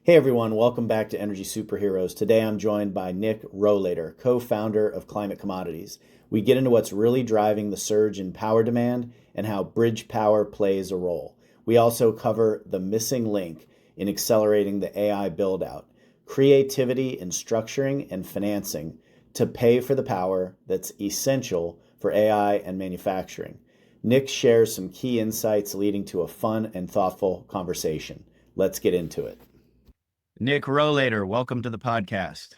Hey everyone, welcome back to Energy Superheroes. Today I'm joined by Nick Rohleder, co-founder of Climate Commodities. We get into what's really driving the surge in power demand and how bridge power plays a role. We also cover the missing link in accelerating the AI build-out, creativity in structuring and financing to pay for the power that's essential for AI and manufacturing. Nick shares some key insights leading to a fun and thoughtful conversation. Let's get into it. Nick Rohleder, welcome to the podcast.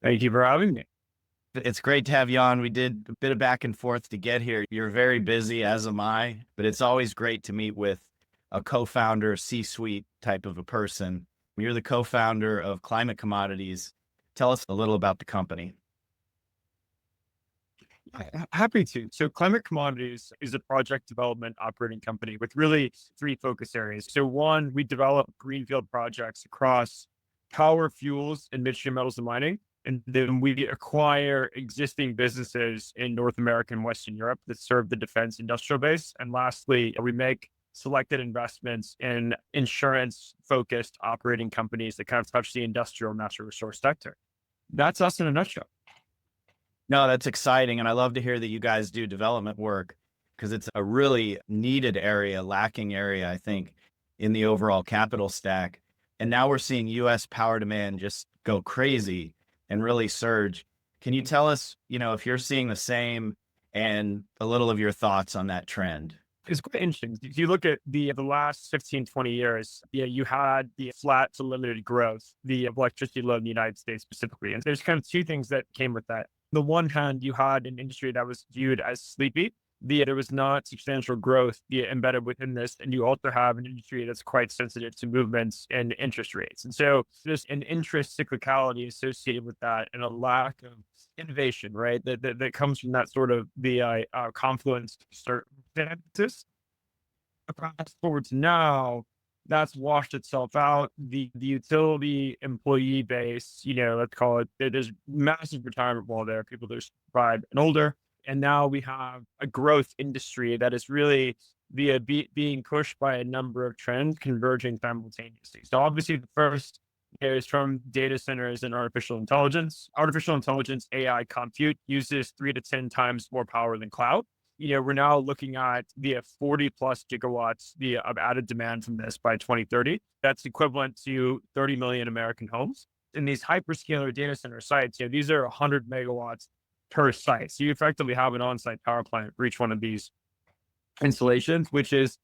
Thank you for having me. It's great to have you on. We did a bit of back and forth to get here. You're very busy, as am I, but it's always great to meet with a co-founder, C-suite type of a person. You're the co-founder of Climate Commodities. Tell us a little about the company. Happy to. So Climate Commodities is a project development operating company with really three focus areas. So one, we develop greenfield projects across power, fuels, and midstream metals and mining. And then we acquire existing businesses in North America and Western Europe that serve the defense industrial base. And lastly, we make selected investments in insurance-focused operating companies that kind of touch the industrial natural resource sector. That's us in a nutshell. No, that's exciting. And I love to hear that you guys do development work because it's a really needed area, lacking area, I think, in the overall capital stack. And now we're seeing US power demand just go crazy and really surge. Can you tell us, if you're seeing the same and a little of your thoughts on that trend? It's quite interesting. If you look at the last 15, 20 years, you had the flat to limited growth, the electricity load in the United States specifically. And there's kind of two things that came with that. On the one hand, you had an industry that was viewed as sleepy. There was not substantial growth embedded within this. And you also have an industry that's quite sensitive to movements and interest rates. And so there's an interest cyclicality associated with that and a lack of innovation, right? That comes from that sort of the confluence circumstances. Fast forward to now, that's washed itself out. The utility employee base, let's call it, there's massive retirement wall there. People that are 65 and older. And now we have a growth industry that is really being pushed by a number of trends converging simultaneously. So obviously the first is from data centers and artificial intelligence. Artificial intelligence, AI compute uses 3 to 10 times more power than cloud. We're now looking at the 40 plus gigawatts of added demand from this by 2030. That's equivalent to 30 million American homes. In these hyperscaler data center sites, these are 100 megawatts per site. So you effectively have an on-site power plant for each one of these installations, which is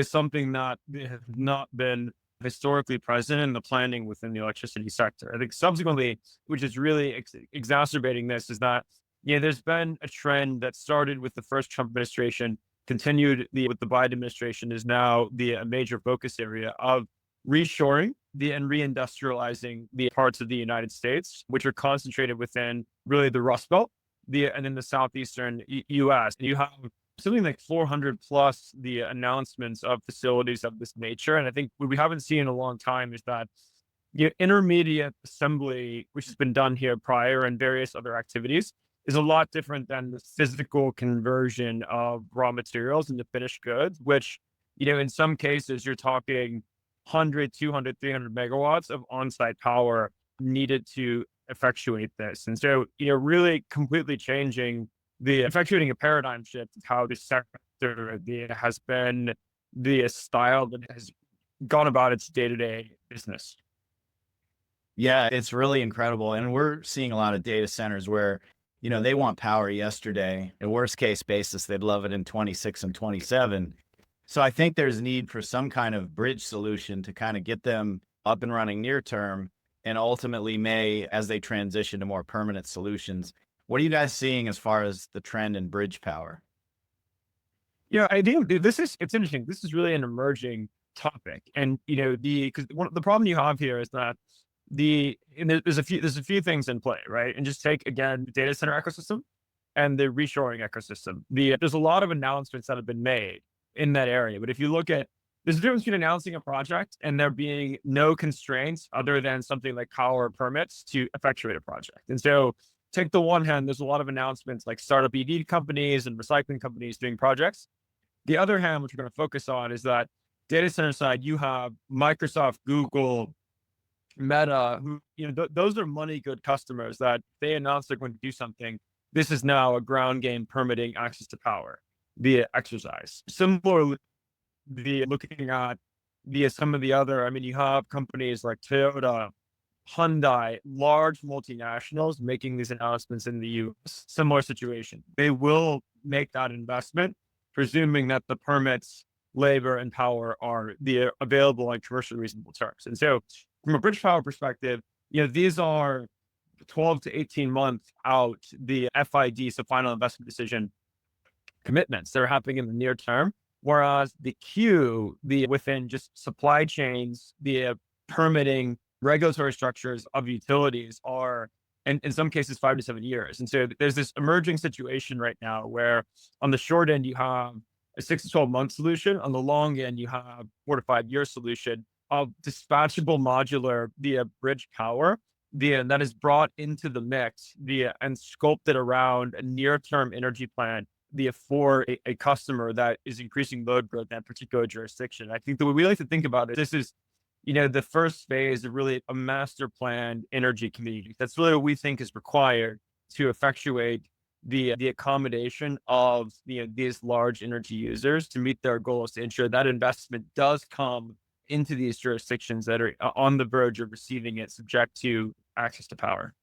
something that has not been historically present in the planning within the electricity sector. I think subsequently, which is really exacerbating this, is that there's been a trend that started with the first Trump administration, continued with the Biden administration, is now a major focus area of reshoring and reindustrializing the parts of the United States, which are concentrated within really the Rust Belt, and in the southeastern U.S. And you have something like 400 plus the announcements of facilities of this nature. And I think what we haven't seen in a long time is that intermediate assembly, which has been done here prior and various other activities, is a lot different than the physical conversion of raw materials into finished goods, which, in some cases, you're talking 100, 200, 300 megawatts of on-site power needed to effectuate this. And so, really completely effectuating a paradigm shift of how this sector has been the style that has gone about its day-to-day business. Yeah, it's really incredible. And we're seeing a lot of data centers where they want power yesterday. In worst case basis, they'd love it in 26 and 27. So I think there's need for some kind of bridge solution to kind of get them up and running near term and ultimately as they transition to more permanent solutions. What are you guys seeing as far as the trend in bridge power? Yeah, I think it's interesting. This is really an emerging topic. And, because the problem you have here is that there's a few things in play, right? And just take again the data center ecosystem and the reshoring ecosystem. There's a lot of announcements that have been made in that area, but if you look at, there's a difference between announcing a project and there being no constraints other than something like power permits to effectuate a project. And so, take the one hand, there's a lot of announcements like startup EV companies and recycling companies doing projects. The other hand, which we're going to focus on, is that data center side, you have Microsoft, Google, Meta, who, those are money good customers that they announce they're going to do something. This is now a ground game permitting access to power via exercise. Similarly, looking at some of the other, you have companies like Toyota, Hyundai, large multinationals making these announcements in the US. Similar situation. They will make that investment, presuming that the permits, labor, and power are available on commercially reasonable terms. And so, from a bridge power perspective, these are 12 to 18 months out, the FID, so final investment decision commitments that are happening in the near term. Whereas the queue, within just supply chains, the permitting, regulatory structures of utilities are, in some cases, 5 to 7 years. And so there's this emerging situation right now where on the short end, you have a 6 to 12 month solution. On the long end, you have 4 to 5 year solution of dispatchable modular via bridge power, that is brought into the mix and sculpted around a near-term energy plan for a customer that is increasing load growth in that particular jurisdiction. I think the way we like to think about it, this is, the first phase of really a master planned energy community. That's really what we think is required to effectuate the accommodation of these large energy users to meet their goals, to ensure that investment does come into these jurisdictions that are on the verge of receiving it, subject to access to power.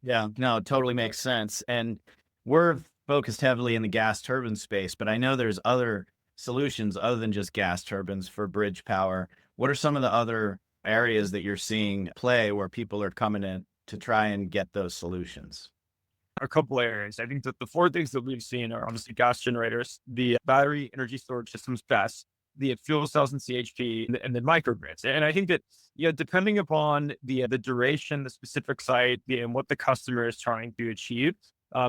Yeah, no, it totally makes sense. And we're focused heavily in the gas turbine space, but I know there's other solutions other than just gas turbines for bridge power. What are some of the other areas that you're seeing play where people are coming in to try and get those solutions? A couple areas. I think that the four things that we've seen are obviously gas generators, the battery energy storage systems, BESS, the fuel cells and CHP, and then microgrids. And I think that, depending upon the duration, the specific site, and what the customer is trying to achieve,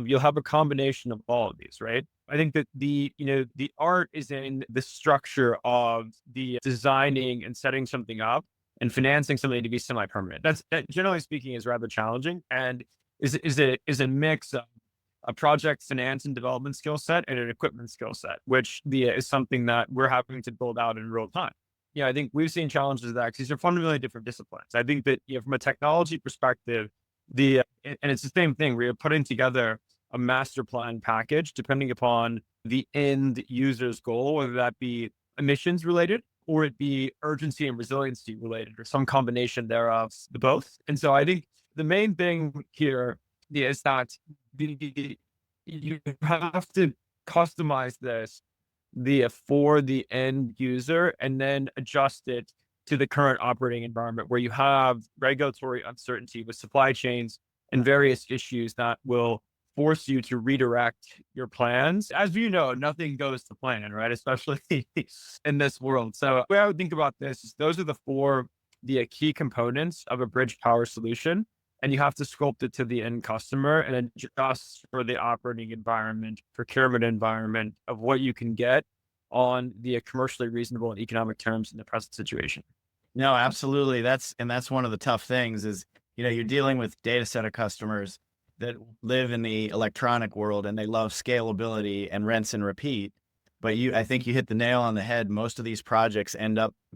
you'll have a combination of all of these, right? I think that the art is in the structure of the designing and setting something up and financing something to be semi-permanent. That generally speaking is rather challenging, and is a mix of a project finance and development skill set and an equipment skill set, which is something that we're having to build out in real time. I think we've seen challenges with that because these are fundamentally different disciplines. I think that from a technology perspective, and it's the same thing. We are putting together a master plan package depending upon the end user's goal, whether that be emissions related or it be urgency and resiliency related, or some combination thereof, the both. And so I think the main thing here is that you have to customize this for the end user and then adjust it to the current operating environment where you have regulatory uncertainty with supply chains and various issues that will force you to redirect your plans. As you know, nothing goes to plan, right? Especially in this world. So the way I would think about this is those are the key components of a bridge power solution. And you have to sculpt it to the end customer and adjust for the operating environment, procurement environment of what you can get on the commercially reasonable and economic terms in the present situation. No, absolutely. That's one of the tough things is, you're dealing with data center customers that live in the electronic world and they love scalability and rinse and repeat. But I think you hit the nail on the head. Most of these projects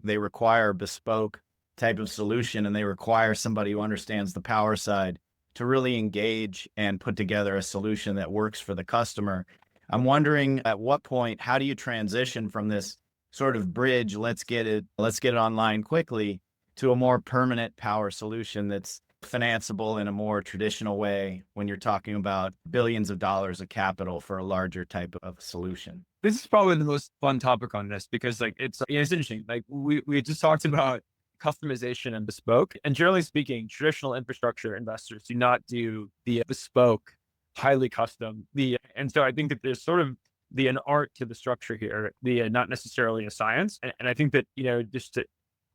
they require bespoke type of solution, and they require somebody who understands the power side to really engage and put together a solution that works for the customer. I'm wondering at what point, how do you transition from this sort of bridge, let's get it online quickly, to a more permanent power solution that's financeable in a more traditional way when you're talking about billions of dollars of capital for a larger type of solution? This is probably the most fun topic on this because it's interesting. Like we just talked about customization and bespoke. And generally speaking, traditional infrastructure investors do not do the bespoke, highly custom. And so I think that there's sort of an art to the structure here, not necessarily a science. And I think that, just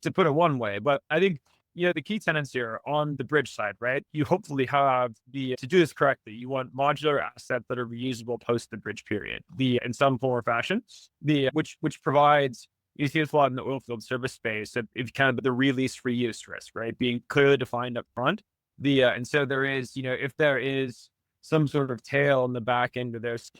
to put it one way, but I think, the key tenets here on the bridge side, right? You hopefully have to do this correctly, you want modular assets that are reusable post the bridge period, in some form or fashion, which provides. You see this a lot in the oil field service space. It's kind of the release reuse risk, right? Being clearly defined up front. And so there is, if there is some sort of tail in the back end or there's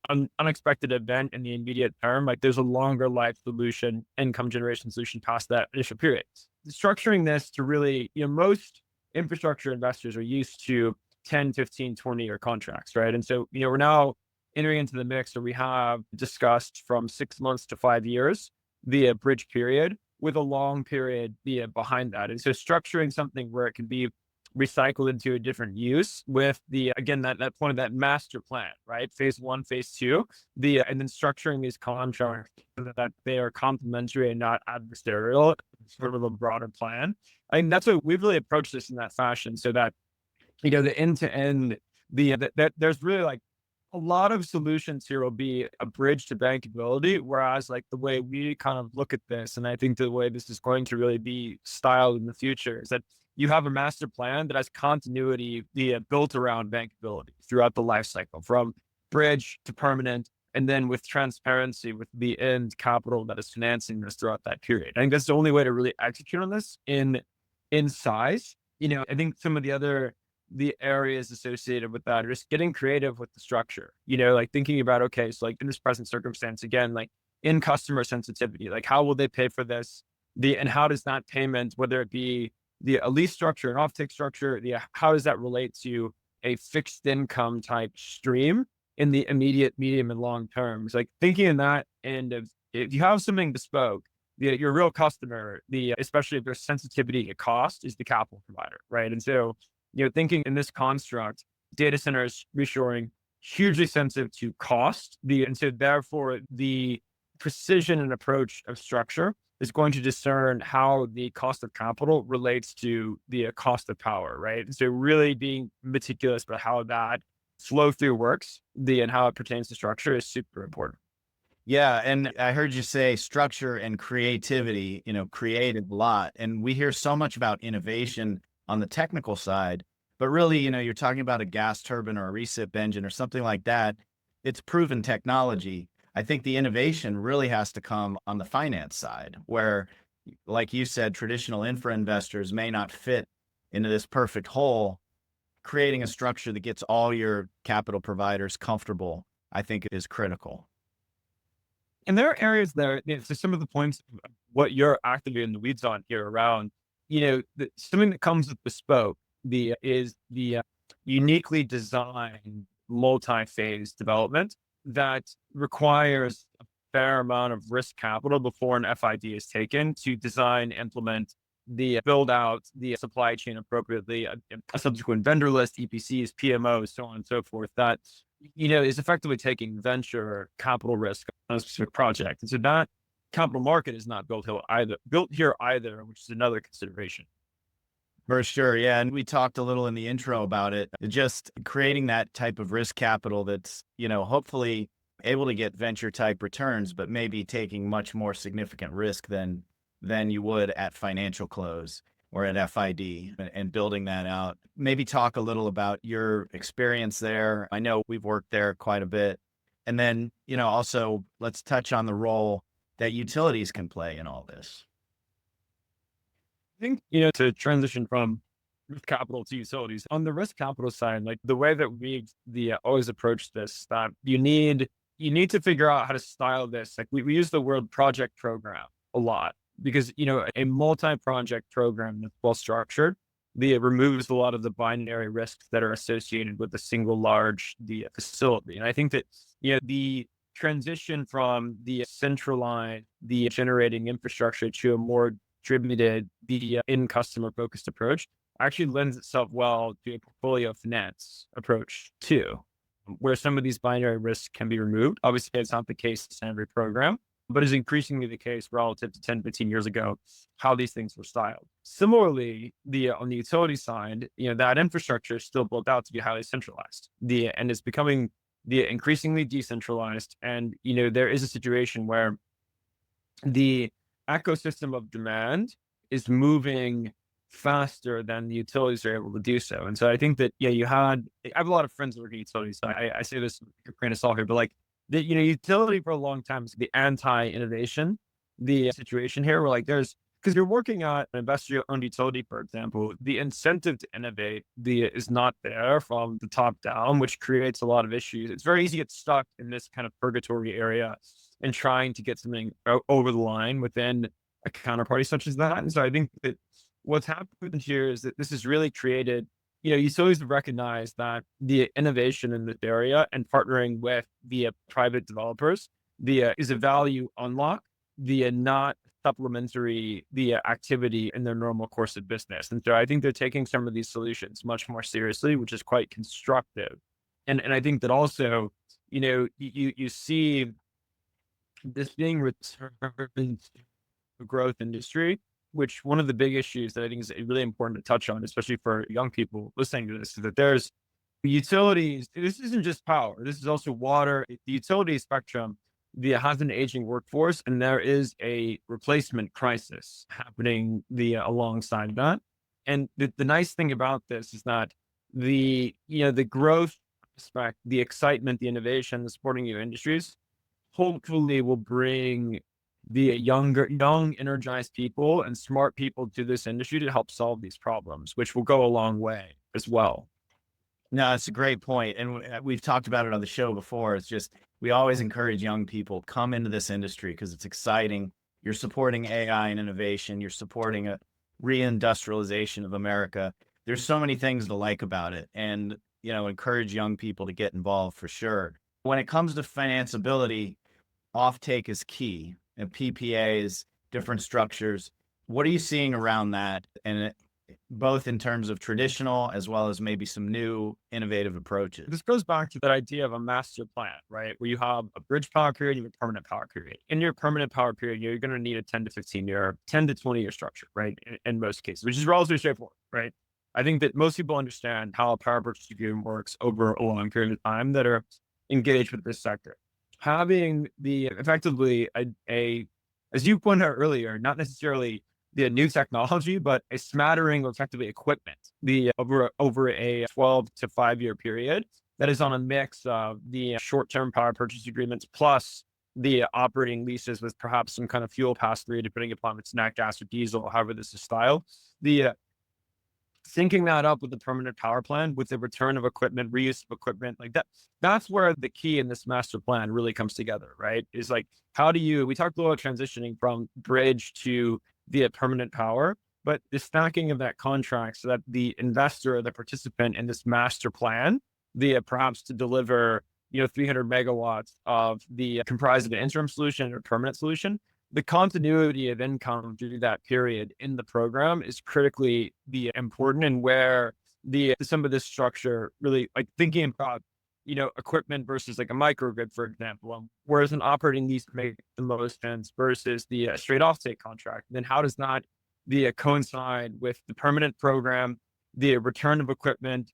an unexpected event in the immediate term, like there's a longer life solution, income generation solution past that initial period. Structuring this to really, most infrastructure investors are used to 10, 15, 20-year contracts, right? And so, we're now entering into the mix where we have discussed from 6 months to 5 years, the bridge period with a long period behind that. And so structuring something where it can be recycled into a different use with again, that point of that master plan, right? Phase one, phase two, and then structuring these contracts so that they are complementary and not adversarial, sort of a broader plan. I think that's what we've really approached this in that fashion so that, the end to end, that there's really like a lot of solutions here will be a bridge to bankability, whereas like the way we kind of look at this, and I think the way this is going to really be styled in the future is that you have a master plan that has continuity built around bankability throughout the life cycle, from bridge to permanent, and then with transparency with the end capital that is financing this throughout that period. I think that's the only way to really execute on this in size. I think some of the areas associated with that are just getting creative with the structure, like thinking about, okay, so like in this present circumstance, again, like in customer sensitivity, like how will they pay for this? And how does that payment, whether it be a lease structure, an offtake structure, how does that relate to a fixed income type stream in the immediate, medium, and long term? It's like thinking in that end of, if you have something bespoke, your real customer, especially if there's sensitivity to cost, is the capital provider, right? And so, thinking in this construct, data centers reshoring, hugely sensitive to cost. And so therefore the precision and approach of structure is going to discern how the cost of capital relates to the cost of power, right? And so really being meticulous about how that flow through works, and how it pertains to structure is super important. Yeah. And I heard you say structure and creativity, creative a lot. And we hear so much about innovation on the technical side, but really, you're talking about a gas turbine or a recip engine or something like that. It's proven technology. I think the innovation really has to come on the finance side, where, like you said, traditional infra investors may not fit into this perfect hole. Creating a structure that gets all your capital providers comfortable, I think, is critical. And there are areas there, so some of the points, of what you're actively in the weeds on here around, something that comes with bespoke, is the uniquely designed multi-phase development that requires a fair amount of risk capital before an FID is taken to design, implement, build out the supply chain appropriately, a subsequent vendor list, EPCs, PMOs, so on and so forth, that is effectively taking venture capital risk on a specific project. And so that capital market is not built here either, which is another consideration. For sure. Yeah. And we talked a little in the intro about it, just creating that type of risk capital that's, hopefully able to get venture type returns, but maybe taking much more significant risk than you would at financial close or at FID, and building that out. Maybe talk a little about your experience there. I know we've worked there quite a bit. And then, also let's touch on the role that utilities can play in all this. I think, to transition from risk capital to utilities, on the risk capital side, like the way that we always approach this, that you need to figure out how to style this. Like we use the word project program a lot because, a multi-project program that's well structured, it removes a lot of the binary risks that are associated with a single large facility. And I think that, the transition from the centralized, generating infrastructure to a more distributed, in customer focused approach actually lends itself well to a portfolio finance approach too, where some of these binary risks can be removed. Obviously, it's not the case in every program, but is increasingly the case relative to 10, 15 years ago, how these things were styled. Similarly, on the utility side, that infrastructure is still built out to be highly centralized. And it's becoming increasingly decentralized. And, there is a situation where the ecosystem of demand is moving faster than the utilities are able to do so. And so I think that, I have a lot of friends working utilities. So I say this with a grain of salt here, but like utility for a long time is the anti-innovation, the situation here where like there's Because you're working at an investor-owned utility, for example, the incentive to innovate is not there from the top down, which creates a lot of issues. It's very easy to get stuck in this kind of purgatory area and trying to get something over the line within a counterparty such as that. And so I think that what's happened here is that this has really created, utilities have recognized that the innovation in this area and partnering with the private developers, is a value unlock, not supplementary activity in their normal course of business. And so I think they're taking some of these solutions much more seriously, which is quite constructive. And I think that also, you see this being returned to growth industry, which one of the big issues that I think is really important to touch on, especially for young people listening to this, is that there's utilities. This isn't just power. This is also water. The utility spectrum has an aging workforce, and there is a replacement crisis happening alongside that. And the nice thing about this is that the growth aspect, the excitement, the innovation, the supporting new industries, hopefully will bring the young, energized people and smart people to this industry to help solve these problems, which will go a long way as well. No, that's a great point. And we've talked about it on the show before. It's just, we always encourage young people, come into this industry because it's exciting. You're supporting AI and innovation. You're supporting a reindustrialization of America. There's so many things to like about it, and, encourage young people to get involved for sure. When it comes to financeability, offtake is key, and PPAs, different structures. What are you seeing around that? And both in terms of traditional as well as maybe some new innovative approaches. This goes back to that idea of a master plan, right? Where you have a bridge power period, you have a permanent power period. In your permanent power period, you're going to need a 10 to 20 year structure, right? In most cases, which is relatively straightforward, right? I think that most people understand how a power purchase agreement works over a long period of time that are engaged with this sector. Having effectively as you pointed out earlier, not necessarily the new technology, but a smattering of effectively equipment, over a 12 to 5 year period that is on a mix of the short-term power purchase agreements plus the operating leases with perhaps some kind of fuel pass-through, depending upon if it's nat gas or diesel, however this is styled. Syncing that up with the permanent power plan, with the return of equipment, reuse of equipment, like that's where the key in this master plan really comes together, right? Is like, we talked a lot about transitioning from bridge to the permanent power, but the stacking of that contract so that the investor, the participant in this master plan, perhaps to deliver, 300 megawatts of the comprised of an interim solution or permanent solution, the continuity of income through that period in the program is critically important, and where some of this structure really, like thinking about, equipment versus like a microgrid, for example, whereas an operating lease make the most sense versus the straight offtake contract. Then how does that coincide with the permanent program, the return of equipment,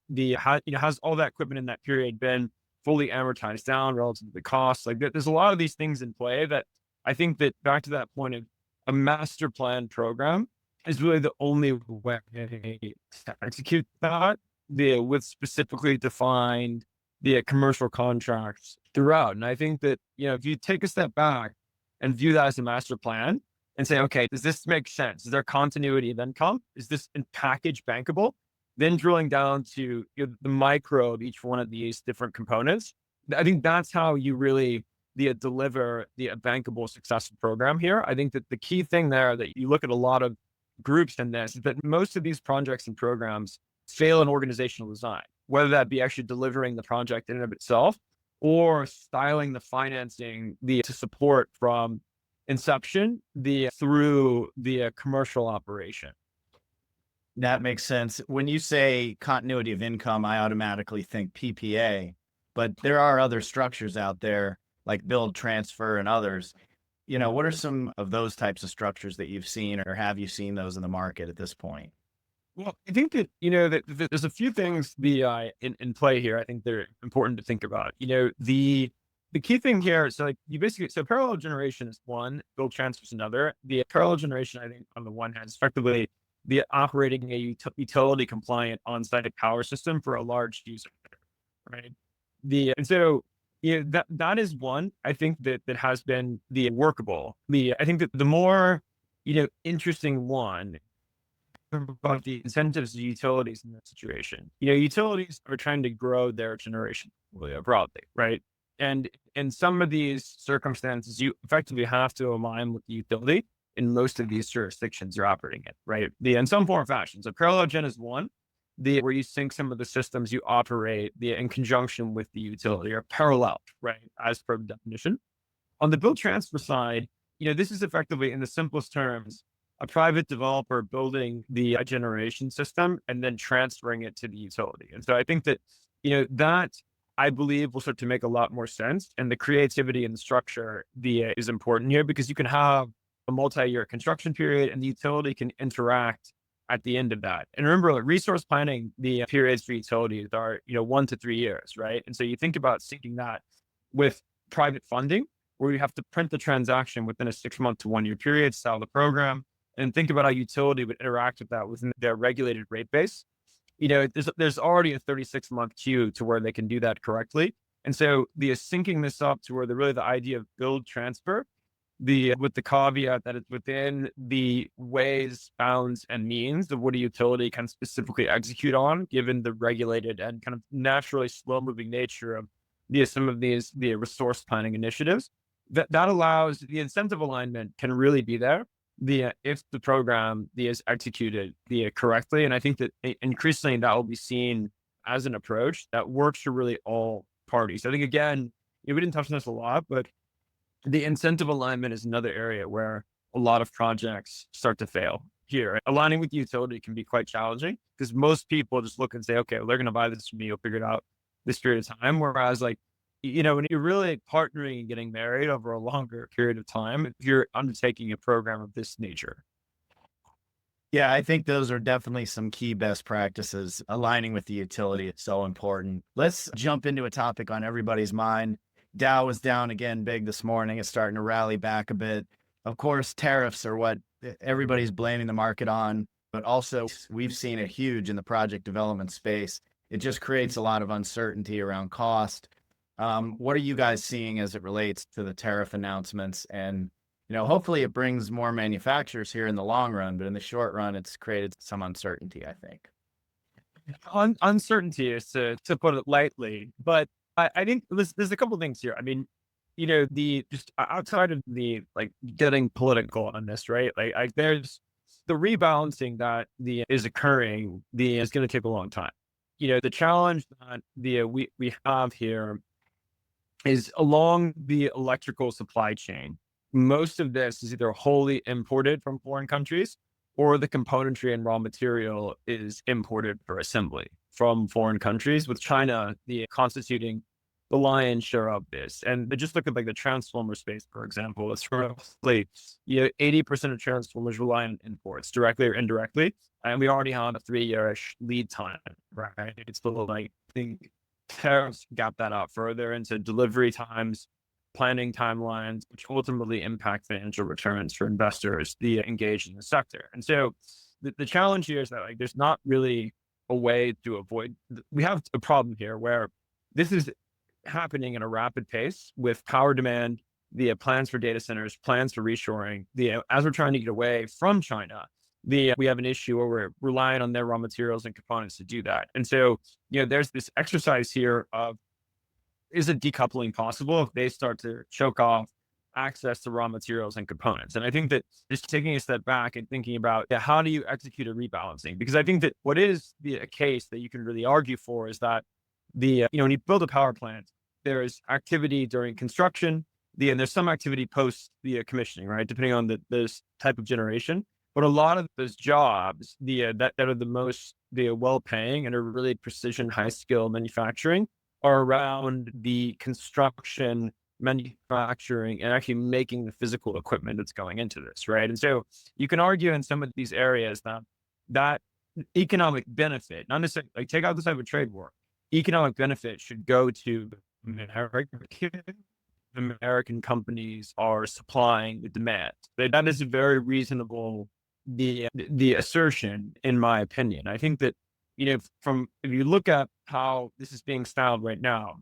has all that equipment in that period been fully amortized down relative to the cost? Like there's a lot of these things in play that I think that, back to that point of a master plan program, is really the only way to execute that, with specifically defined commercial contracts throughout. And I think that, if you take a step back and view that as a master plan and say, okay, does this make sense? Is there continuity of income? Is this in package bankable? Then drilling down to the micro of each one of these different components. I think that's how you really deliver the bankable, successful program here. I think that the key thing there that you look at a lot of groups in this is that most of these projects and programs fail in organizational design, whether that be actually delivering the project in and of itself or styling the financing to support from inception through the commercial operation. That makes sense. When you say continuity of income, I automatically think PPA, but there are other structures out there like build, transfer, and others. What are some of those types of structures that you've seen, or have you seen those in the market at this point? Well, I think that, that there's a few things in play here. I think they're important to think about. The key thing here, so parallel generation is one, build transfer is another. The parallel generation, I think, on the one hand, is effectively the operating a utility compliant on-site power system for a large user, right? That is one, I think, that has been workable. I think that the more, interesting one about the incentives to utilities in that situation. Utilities are trying to grow their generation portfolio broadly, right? And in some of these circumstances, you effectively have to align with the utility in most of these jurisdictions you're operating in, right? In some form or fashion. So parallel gen is one, where you sync some of the systems you operate in conjunction with the utility or parallel, right? As per the definition. On the build transfer side, this is effectively, in the simplest terms, a private developer building the generation system and then transferring it to the utility. And so I think that, that I believe will start to make a lot more sense. And the creativity and the structure is important here, because you can have a multi-year construction period and the utility can interact at the end of that. And remember, like, resource planning, the periods for utilities are, 1 to 3 years, right? And so you think about syncing that with private funding, where you have to print the transaction within a 6-month to 1 year period, sell the program, and think about how utility would interact with that within their regulated rate base. There's already a 36-month queue to where they can do that correctly. And so the syncing this up to where the idea of build transfer, with the caveat that it's within the ways, bounds, and means of what a utility can specifically execute on, given the regulated and kind of naturally slow-moving nature of some of these resource planning initiatives. That allows the incentive alignment can really be there. If the program is executed correctly, and I think that increasingly that will be seen as an approach that works for really all parties. I think, again, we didn't touch on this a lot, but the incentive alignment is another area where a lot of projects start to fail. Here, aligning with the utility can be quite challenging, because most people just look and say, okay, well, they're going to buy this from me, you'll figure it out this period of time. Whereas, like, when you're really partnering and getting married over a longer period of time, if you're undertaking a program of this nature. Yeah, I think those are definitely some key best practices. Aligning with the utility is so important. Let's jump into a topic on everybody's mind. Dow was down again big this morning. It's starting to rally back a bit. Of course, tariffs are what everybody's blaming the market on, but also we've seen it huge in the project development space. It just creates a lot of uncertainty around cost. What are you guys seeing as it relates to the tariff announcements? And, hopefully it brings more manufacturers here in the long run, but in the short run, it's created some uncertainty, I think. Uncertainty is to put it lightly, but I think there's a couple of things here. I mean, just outside of the, like, getting political on this, right? Like there's the rebalancing that is occurring, is going to take a long time. The challenge that we have here is along the electrical supply chain. Most of this is either wholly imported from foreign countries, or the componentry and raw material is imported for assembly from foreign countries, with China constituting the lion's share of this. And just look at, like, the transformer space, for example. It's roughly 80% of transformers rely on imports, directly or indirectly, and we already have a 3-year-ish lead time, right? It's still, like, I think tariffs gap that out further into delivery times, planning timelines, which ultimately impact financial returns for investors engaged in the sector. And so the challenge here is that, like, there's not really a way to avoid. We have a problem here where this is happening at a rapid pace with power demand, the plans for data centers, plans for reshoring. As we're trying to get away from China, we have an issue where we're relying on their raw materials and components to do that. And so, there's this exercise here of, is it decoupling possible if they start to choke off access to raw materials and components? And I think that just taking a step back and thinking about, how do you execute a rebalancing? Because I think that what is a case that you can really argue for is that when you build a power plant, there's activity during construction, and there's some activity post the commissioning, right? Depending on this type of generation. But a lot of those jobs, that are the most well-paying and are really precision, high-skill manufacturing, are around the construction, manufacturing, and actually making the physical equipment that's going into this, right? And so you can argue in some of these areas that economic benefit, not necessarily, like, take out the type of trade war, economic benefit should go to American companies are supplying the demand. That is a very reasonable the assertion, in my opinion. I think that, if you look at how this is being styled right now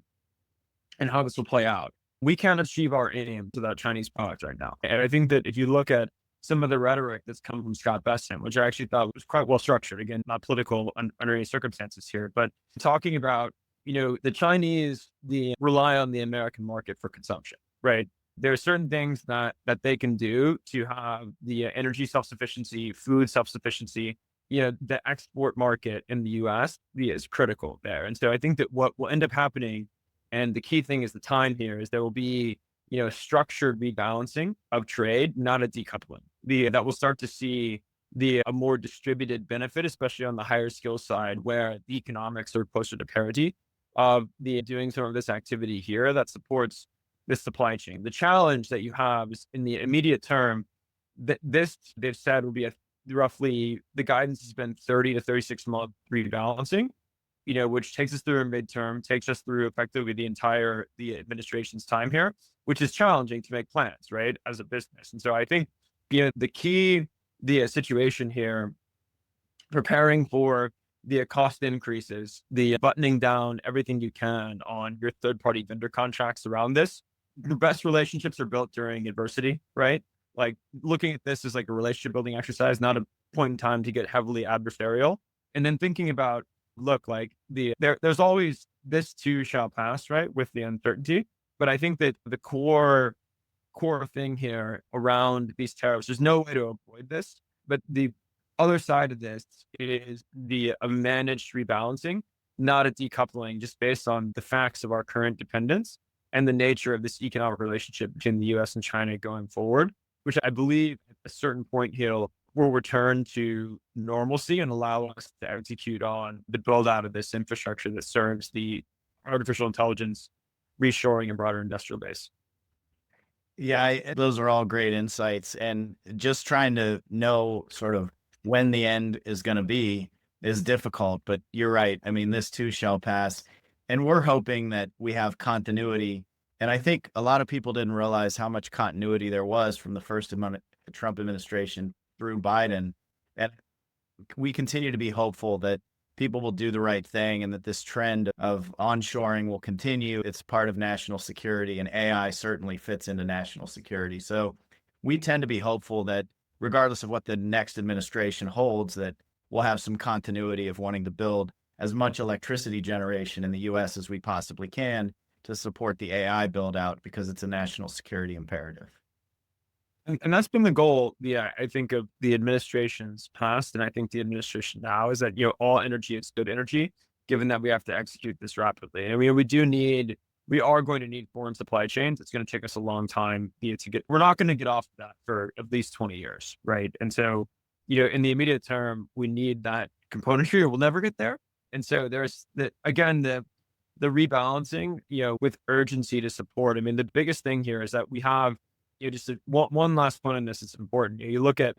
and how this will play out, we can't achieve our aims without Chinese products right now. And I think that if you look at some of the rhetoric that's come from Scott Bessent, which I actually thought was quite well structured. Again, not political under any circumstances here, but talking about, the Chinese, rely on the American market for consumption, right? There are certain things that they can do to have the energy self-sufficiency, food self-sufficiency. The export market in the US is critical there. And so I think that what will end up happening, and the key thing is the time here, is there will be, structured rebalancing of trade, not a decoupling. That will start to see a more distributed benefit, especially on the higher skill side, where the economics are closer to parity of doing some of this activity here that supports this supply chain. The challenge that you have is in the immediate term, that this, they've said, will be roughly, the guidance has been 30 to 36 month rebalancing, which takes us through a midterm, takes us through effectively the administration's time here, which is challenging to make plans, right, as a business. And so I think, the key, the situation here, preparing for the cost increases, the buttoning down everything you can on your third-party vendor contracts around this. The best relationships are built during adversity, right? Like, looking at this as like a relationship building exercise, not a point in time to get heavily adversarial. And then thinking about, look, like there's always, this too shall pass, right, with the uncertainty. But I think that the core thing here around these tariffs, there's no way to avoid this. But the other side of this is a managed rebalancing, not a decoupling, just based on the facts of our current dependence and the nature of this economic relationship between the US and China going forward, which I believe at a certain point here will return to normalcy and allow us to execute on the build out of this infrastructure that serves the artificial intelligence, reshoring, and broader industrial base. Yeah, those are all great insights. And just trying to know sort of when the end is going to be is difficult, but you're right. I mean, this too shall pass. And we're hoping that we have continuity. And I think a lot of people didn't realize how much continuity there was from the first Trump administration through Biden. And we continue to be hopeful that people will do the right thing and that this trend of onshoring will continue. It's part of national security, and AI certainly fits into national security. So we tend to be hopeful that regardless of what the next administration holds, that we'll have some continuity of wanting to build as much electricity generation in the US as we possibly can to support the AI build out, because it's a national security imperative. And that's been the goal, I think, of the administrations past, and I think the administration now, is that, all energy is good energy, given that we have to execute this rapidly. I mean, we are going to need foreign supply chains. It's going to take us a long time we're not going to get off of that for at least 20 years, right? And so, in the immediate term, we need that componentry, or we'll never get there. And so there's the rebalancing, with urgency to support. I mean, the biggest thing here is that we have, just one last point on this is important. You look at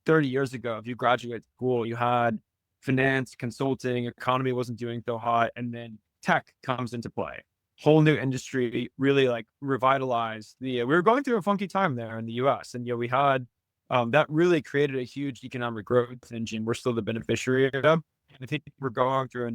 30 years ago, if you graduate school, you had finance, consulting, economy wasn't doing so hot, and then tech comes into play. Whole new industry, really like revitalized we were going through a funky time there in the US. And we had that really created a huge economic growth engine. We're still the beneficiary of them. And I think we're going through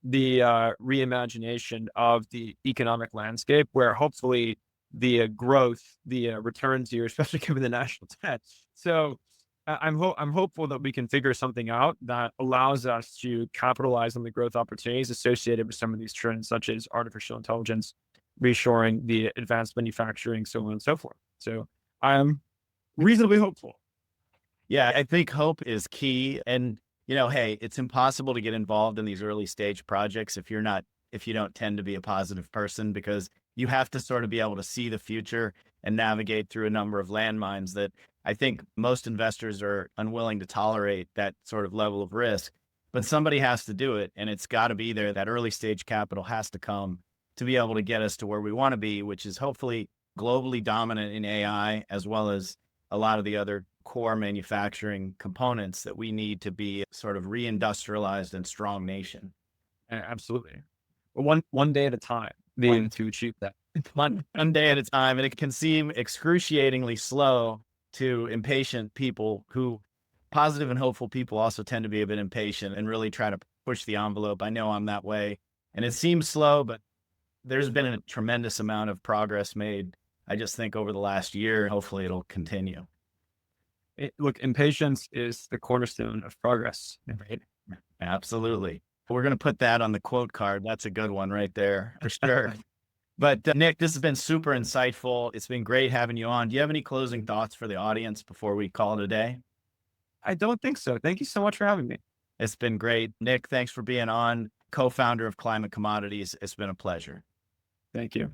the reimagination of the economic landscape, where hopefully the growth, the returns here, especially given the national debt. So I'm hopeful that we can figure something out that allows us to capitalize on the growth opportunities associated with some of these trends, such as artificial intelligence, reshoring, the advanced manufacturing, so on and so forth. So I'm reasonably hopeful. Yeah, I think hope is key. And, hey, it's impossible to get involved in these early stage projects if you don't tend to be a positive person, because you have to sort of be able to see the future and navigate through a number of landmines that I think most investors are unwilling to tolerate, that sort of level of risk. But somebody has to do it, and it's got to be there. That early stage capital has to come to be able to get us to where we want to be, which is hopefully globally dominant in AI, as well as a lot of the other core manufacturing components that we need to be sort of reindustrialized and strong nation. Absolutely. One day at a time, to achieve that. One day at a time. And it can seem excruciatingly slow to impatient people who, positive and hopeful people, also tend to be a bit impatient and really try to push the envelope. I know I'm that way. And it seems slow, but there's been a tremendous amount of progress made, I just think, over the last year. Hopefully it'll continue. Look, impatience is the cornerstone of progress, right? Absolutely. We're going to put that on the quote card. That's a good one right there for sure. But Nick, this has been super insightful. It's been great having you on. Do you have any closing thoughts for the audience before we call it a day? I don't think so. Thank you so much for having me. It's been great. Nick, thanks for being on. Co-founder of Climate Commodities. It's been a pleasure. Thank you.